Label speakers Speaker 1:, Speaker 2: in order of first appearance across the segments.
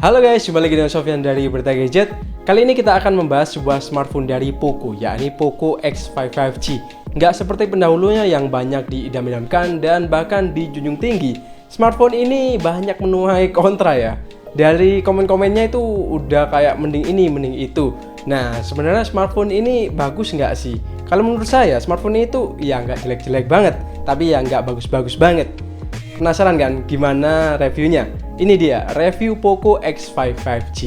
Speaker 1: Halo guys, jumpa lagi dengan Sofyan dari Berita Gadget. Kali ini kita akan membahas sebuah smartphone dari Poco, yakni Poco X5 5G. Nggak seperti pendahulunya yang banyak diidam-idamkan dan bahkan dijunjung tinggi. Smartphone ini banyak menuai kontra ya. Dari komen-komennya itu udah kayak mending ini, mending itu. Nah, sebenarnya smartphone ini bagus nggak sih? Kalau menurut saya, smartphone itu ya nggak jelek-jelek banget, tapi ya nggak bagus-bagus banget. Penasaran kan gimana reviewnya? Ini dia review Poco X5 5G.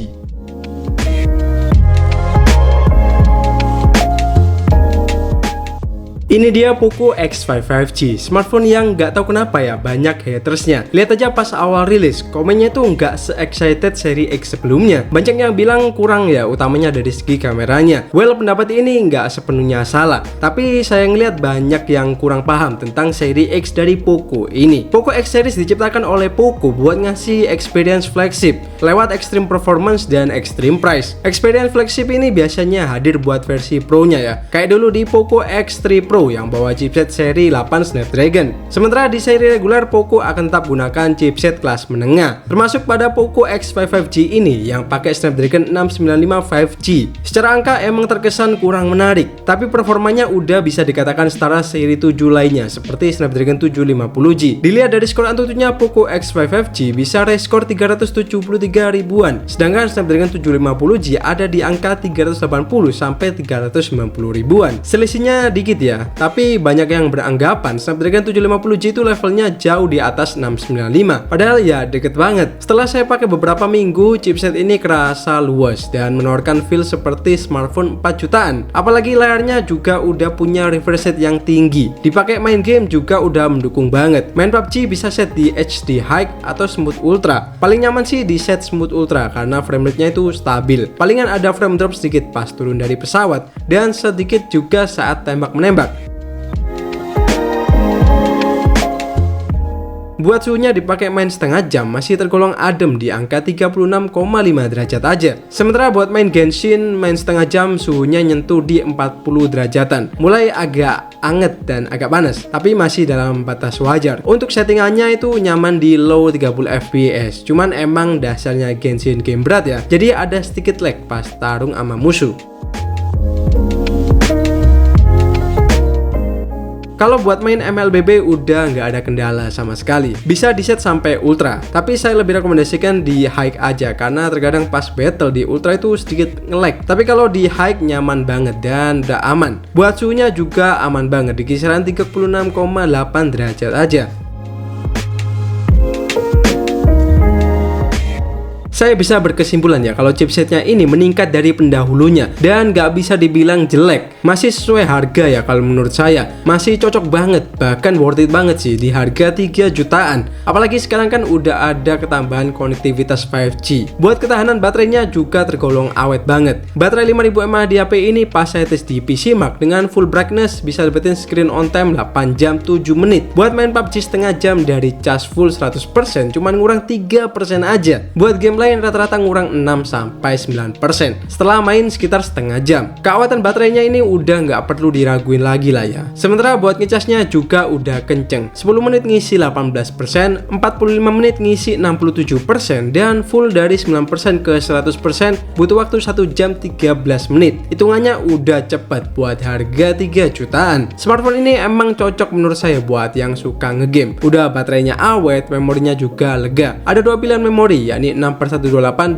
Speaker 1: Ini dia Poco X5 5G, smartphone yang nggak tahu kenapa ya banyak hatersnya. Lihat aja pas awal rilis, komennya tuh nggak se-excited seri X sebelumnya. Banyak yang bilang kurang ya, utamanya dari segi kameranya. Well, pendapat ini nggak sepenuhnya salah, tapi saya ngeliat banyak yang kurang paham tentang seri X dari Poco ini. Poco X series diciptakan oleh Poco buat ngasih experience flagship lewat extreme performance dan extreme price. Experience flagship ini biasanya hadir buat versi Pro-nya ya. Kayak dulu di Poco X3 Pro yang bawa chipset seri 8 Snapdragon. Sementara di seri reguler Poco akan tetap gunakan chipset kelas menengah. Termasuk pada Poco X5 5G ini yang pakai Snapdragon 695 5G. Secara angka emang terkesan kurang menarik, tapi performanya udah bisa dikatakan setara seri 7 lainnya seperti Snapdragon 750G. Dilihat dari skor Antutunya, Poco X5 5G bisa reskor 373 ribuan, sedangkan Snapdragon 750G ada di angka 380 sampai 390 ribuan. Selisihnya dikit ya. Tapi banyak yang beranggapan Snapdragon 750G itu levelnya jauh di atas 695. Padahal ya deket banget. Setelah saya pakai beberapa minggu, chipset ini kerasa luas dan menawarkan feel seperti smartphone 4 jutaan. Apalagi layarnya juga udah punya refresh rate yang tinggi. Dipakai main game juga udah mendukung banget. Main PUBG bisa set di HD High atau Smooth Ultra. Paling nyaman sih di set Smooth Ultra karena frame rate-nya itu stabil. Palingan ada frame drop sedikit pas turun dari pesawat dan sedikit juga saat tembak-menembak. Buat suhunya dipakai main setengah jam masih tergolong adem di angka 36,5 derajat aja. Sementara buat main Genshin, main setengah jam suhunya nyentuh di 40 derajatan. Mulai agak anget dan agak panas, tapi masih dalam batas wajar. Untuk settingannya itu nyaman di low 30 fps. Cuman emang dasarnya Genshin game berat ya, jadi ada sedikit lag pas tarung sama musuh. Kalau buat main MLBB udah nggak ada kendala sama sekali. Bisa di set sampai ultra, tapi saya lebih rekomendasikan di high aja karena terkadang pas battle di ultra itu sedikit nge-lag. Tapi kalau di high nyaman banget dan udah aman. Buat suhunya juga aman banget di kisaran 36,8 derajat aja. Saya bisa berkesimpulan ya kalau chipsetnya ini meningkat dari pendahulunya dan nggak bisa dibilang jelek. Masih sesuai harga ya kalau menurut saya. Masih cocok banget, bahkan worth it banget sih di harga 3 jutaan. Apalagi sekarang kan udah ada ketambahan konektivitas 5G. Buat ketahanan baterainya juga tergolong awet banget. Baterai 5000 mAh di HP ini pas saya tes di PCMark dengan full brightness bisa dapetin screen on time 8 jam 7 menit. Buat main PUBG setengah jam dari cas full 100% cuman ngurang 3% aja. Buat game lain rata-rata ngurang 6-9%. Setelah main sekitar setengah jam. Keawatan baterainya ini udah nggak perlu diraguin lagi lah ya. Sementara buat ngecasnya juga udah kenceng. 10 menit ngisi 18%, 45 menit ngisi 67%, dan full dari 9% ke 100% butuh waktu 1 jam 13 menit. Hitungannya udah cepet buat harga 3 jutaan. Smartphone ini emang cocok menurut saya buat yang suka ngegame. Udah baterainya awet, memorinya juga lega. Ada dua pilihan memori, yakni 6/128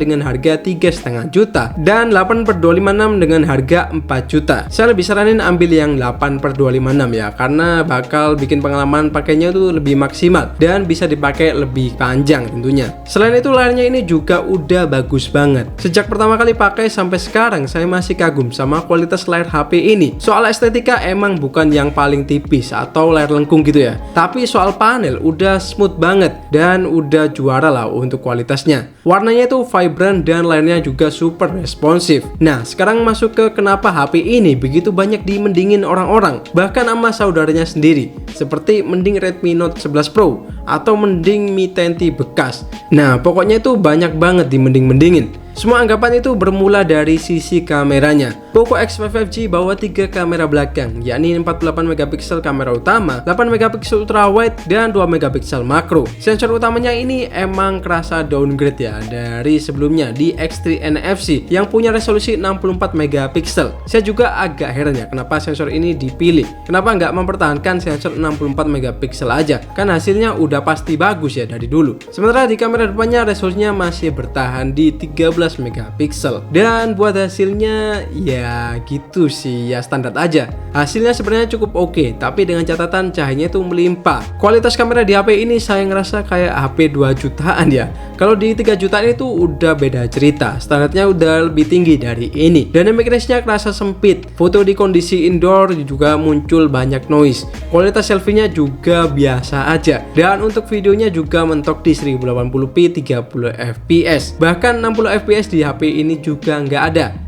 Speaker 1: dengan harga 3,5 juta dan 8/256 dengan harga 4 juta. Saya lebih saranin ambil yang 8/256 ya, karena bakal bikin pengalaman pakainya tuh lebih maksimal dan bisa dipakai lebih panjang tentunya. Selain itu layarnya ini juga udah bagus banget. Sejak pertama kali pakai sampai sekarang saya masih kagum sama kualitas layar HP ini. Soal estetika emang bukan yang paling tipis atau layar lengkung gitu ya, tapi soal panel udah smooth banget dan udah juara lah untuk kualitasnya. Warnanya itu vibrant dan layarnya juga super responsif. Nah, sekarang masuk ke kenapa HP ini begitu banyak dimendingin orang-orang, bahkan sama saudaranya sendiri, seperti mending Redmi Note 11 Pro atau mending Mi 10T bekas. Nah, pokoknya itu banyak banget dimending-mendingin. Semua anggapan itu bermula dari sisi kameranya. Poco X5 5G bawa 3 kamera belakang, yakni 48 megapiksel kamera utama, 8 megapiksel ultrawide, dan 2 megapiksel makro. Sensor utamanya ini emang kerasa downgrade ya dari sebelumnya di X3 NFC yang punya resolusi 64 megapiksel. Saya juga agak heran ya kenapa sensor ini dipilih. Kenapa nggak mempertahankan sensor 64 megapiksel aja? Kan hasilnya udah pasti bagus ya dari dulu. Sementara di kamera depannya resolusinya masih bertahan di 13 megapiksel. Dan buat hasilnya ya gitu sih, ya standar aja. Hasilnya sebenarnya cukup oke, tapi dengan catatan cahayanya itu melimpah. Kualitas kamera di HP ini saya ngerasa kayak HP 2 jutaan ya. Kalau di 3 jutaan itu udah beda cerita, standarnya udah lebih tinggi dari ini. Dynamic range-nya kerasa sempit. Foto di kondisi indoor juga muncul banyak noise. Kualitas selfie-nya juga biasa aja. Dan untuk videonya juga mentok di 1080p 30 fps. Bahkan 60 fps di HP ini juga nggak ada.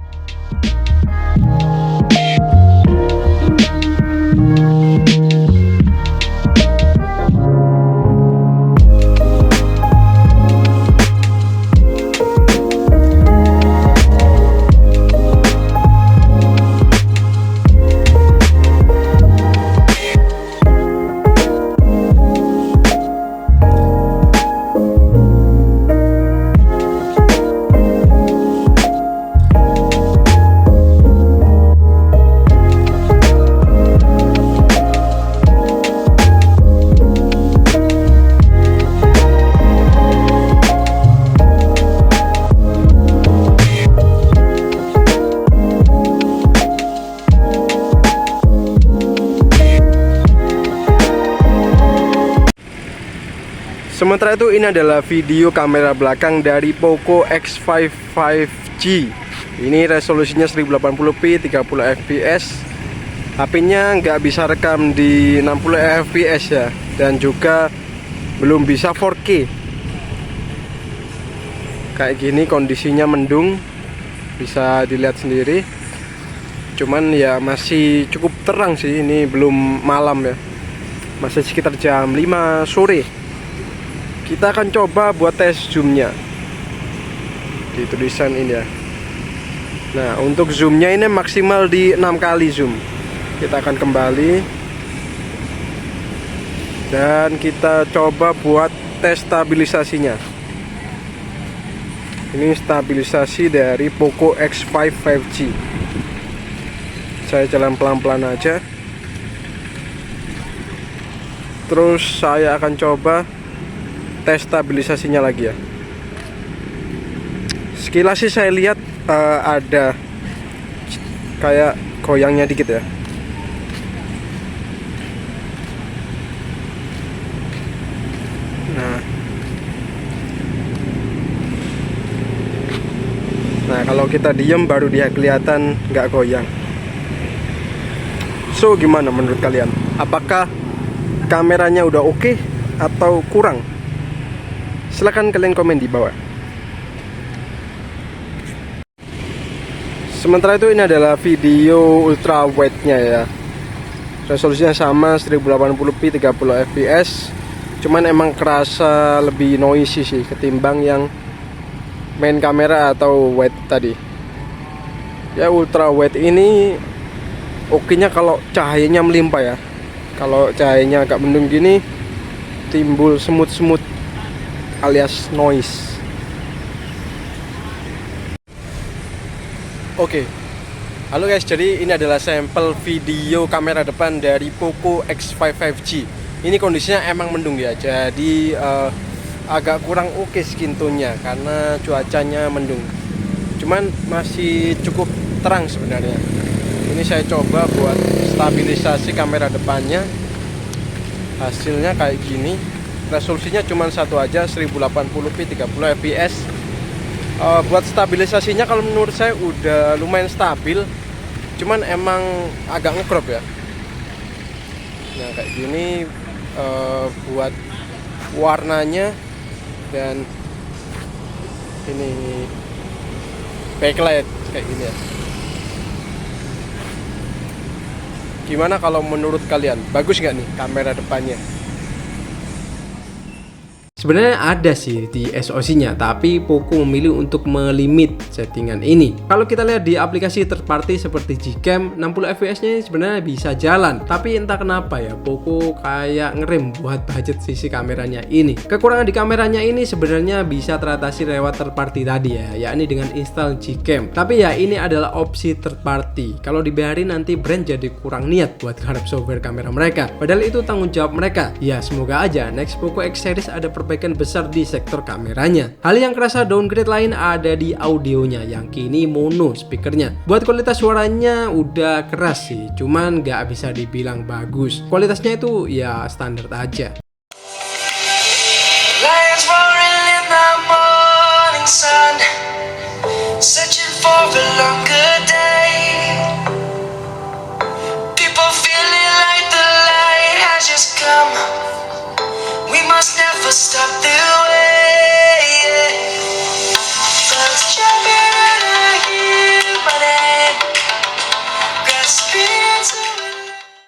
Speaker 1: Sementara itu ini adalah video kamera belakang dari Poco X5 5G. Ini resolusinya 1080p 30 fps. HP-nya nggak bisa rekam di 60 fps ya, dan juga belum bisa 4K. Kayak gini kondisinya mendung, bisa dilihat sendiri. Cuman ya masih cukup terang sih, ini belum malam ya. Masih sekitar jam 5 sore. Kita akan coba buat tes zoomnya di tulisan ini ya. Nah, untuk zoomnya ini maksimal di 6 kali zoom. Kita akan kembali dan kita coba buat tes stabilisasinya. Ini stabilisasi dari Poco X5 5G. Saya jalan pelan-pelan aja. Terus saya akan coba tes stabilisasinya lagi ya. Sekilas sih saya lihat ada kayak goyangnya dikit ya. Nah kalau kita diem baru dia kelihatan nggak goyang. So gimana menurut kalian? Apakah kameranya udah oke atau kurang? Silahkan kalian komen di bawah. Sementara itu ini adalah video ultrawide-nya ya. Resolusinya sama 1080p 30 fps. Cuman emang kerasa lebih noisy sih ketimbang yang main kamera atau wide tadi. Ya ultrawide ini oke-nya kalau cahayanya melimpah ya. Kalau cahayanya agak mendung gini timbul semut-semut alias noise. Oke. Halo guys, jadi ini adalah sampel video kamera depan dari Poco X5 5G. Ini kondisinya emang mendung ya, jadi agak kurang oke skin tone-nya karena cuacanya mendung. Cuman masih cukup terang sebenarnya. Ini saya coba buat stabilisasi kamera depannya. Hasilnya kayak gini. Resolusinya cuma satu aja, 1080p 30 fps. Buat stabilisasinya kalau menurut saya udah lumayan stabil, cuman emang agak nge-crop ya. Nah kayak gini buat warnanya dan ini backlight kayak gini ya. Gimana kalau menurut kalian? Bagus nggak nih kamera depannya? Sebenarnya ada sih di SoC-nya, tapi Poco memilih untuk melimit settingan ini. Kalau kita lihat di aplikasi third party seperti Gcam, 60 fps-nya sebenarnya bisa jalan, tapi entah kenapa ya Poco kayak ngerem buat budget sisi kameranya ini. Kekurangan di kameranya ini sebenarnya bisa teratasi lewat third party tadi ya, yakni dengan install Gcam. Tapi ya ini adalah opsi third party. Kalau dibiarin nanti brand jadi kurang niat buat garap software kamera mereka. Padahal itu tanggung jawab mereka. Ya semoga aja next Poco X series ada perbaikan besar di sektor kameranya. Hal yang kerasa downgrade lain ada di audionya yang kini mono speakernya. Buat kualitas suaranya udah keras sih, cuman nggak bisa dibilang bagus. Kualitasnya itu ya standar aja.
Speaker 2: Stop the way, first jumping in a human head, grasping to.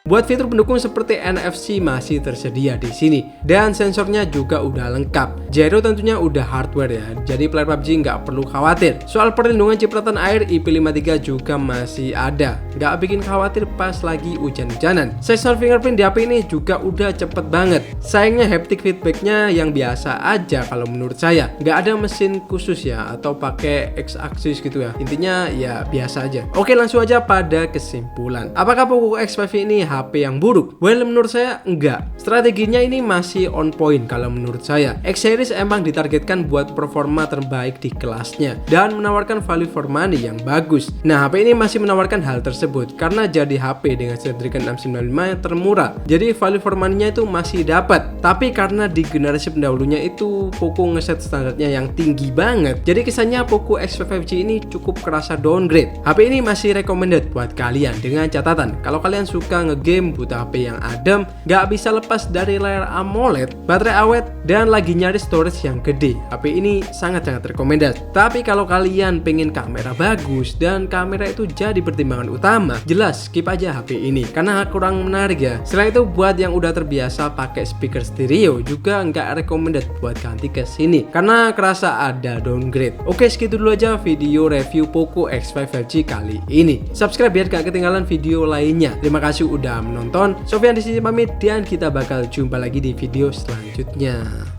Speaker 1: Buat fitur pendukung seperti NFC masih tersedia di sini, dan sensornya juga udah lengkap. Gyro tentunya udah hardware ya, jadi player PUBG nggak perlu khawatir. Soal perlindungan cipratan air IP53 juga masih ada, nggak bikin khawatir pas lagi hujan-hujanan. Sensor fingerprint di HP ini juga udah cepet banget. Sayangnya haptic feedbacknya yang biasa aja kalau menurut saya. Nggak ada mesin khusus ya, atau pakai X-axis gitu ya. Intinya ya biasa aja. Oke, langsung aja pada kesimpulan. Apakah Poco X5 ini HP yang buruk? Well, menurut saya enggak. Strateginya ini masih on point kalau menurut saya. X series emang ditargetkan buat performa terbaik di kelasnya dan menawarkan value for money yang bagus. Nah, HP ini masih menawarkan hal tersebut karena jadi HP dengan Snapdragon 695 yang termurah. Jadi value for money-nya itu masih dapat. Tapi karena di generasi pendahulunya itu Poco ngeset standarnya yang tinggi banget, jadi kesannya Poco X5 5G ini cukup kerasa downgrade. HP ini masih recommended buat kalian dengan catatan kalau kalian suka ngegame, butuh HP yang adem, nggak bisa lepas dari layar AMOLED, baterai awet, dan lagi nyari storage yang gede. HP ini sangat-sangat recommended. Tapi kalau kalian pengen kamera bagus dan kamera itu jadi pertimbangan utama, jelas skip aja HP ini karena kurang menarik ya. Selain itu buat yang udah terbiasa pakai speaker stereo juga nggak recommended buat ganti ke sini karena kerasa ada downgrade. Oke, segitu dulu aja video review Poco X5 5G kali ini. Subscribe biar gak ketinggalan video lainnya. Terima kasih udah menonton. Sofyan di sini pamit dan kita bakal jumpa lagi di video selanjutnya.